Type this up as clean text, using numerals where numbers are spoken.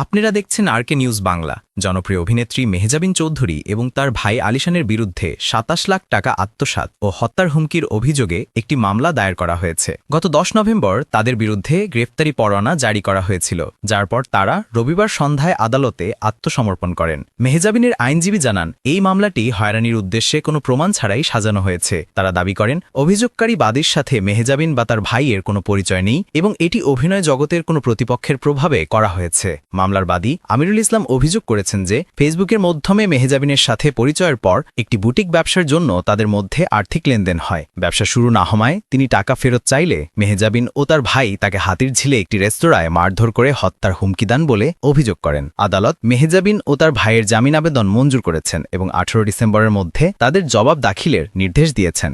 আপনারা দেখছেন আরকে নিউজ বাংলা। জনপ্রিয় অভিনেত্রী মেহজাবিন চৌধুরী এবং তার ভাই আলিশানের বিরুদ্ধে ২৭ লাখ টাকা আত্মসাৎ ও হত্যার হুমকির অভিযোগে একটি মামলা দায়ের করা হয়েছে। গত ১০ নভেম্বর তাদের বিরুদ্ধে গ্রেফতারি পরোয়ানা জারি করা হয়েছিল, যার পর তারা রবিবার সন্ধ্যায় আদালতে আত্মসমর্পণ করেন। মেহজাবিনের আইনজীবী জানান, এই মামলাটি হয়রানির উদ্দেশ্যে কোনো প্রমাণ ছাড়াই সাজানো হয়েছে। তারা দাবি করেন, অভিযোগকারী বাদীর সাথে মেহজাবিন বা তার ভাইয়ের কোনো পরিচয় নেই এবং এটি অভিনয় জগতের কোনো প্রতিপক্ষের প্রভাবে করা হয়েছে। মামলার বাদী আমিরুল ইসলাম অভিযোগ করেছেন যে ফেসবুকের মাধ্যমে মেহজাবিনের সাথে পরিচয়ের পর একটি বুটিক ব্যবসার জন্য তাদের মধ্যে আর্থিক লেনদেন হয়। ব্যবসা শুরু না হওয়ায় তিনি টাকা ফেরত চাইলে মেহজাবিন ও তার ভাই তাকে হাতিরঝিলে একটি রেস্তোরাঁয় মারধর করে হত্যার হুমকি দেন বলে অভিযোগ করেন। আদালত মেহজাবিন ও তার ভাইয়ের জামিন আবেদন মঞ্জুর করেছেন এবং ১৮ ডিসেম্বরের মধ্যে তাদের জবাব দাখিলের নির্দেশ দিয়েছেন।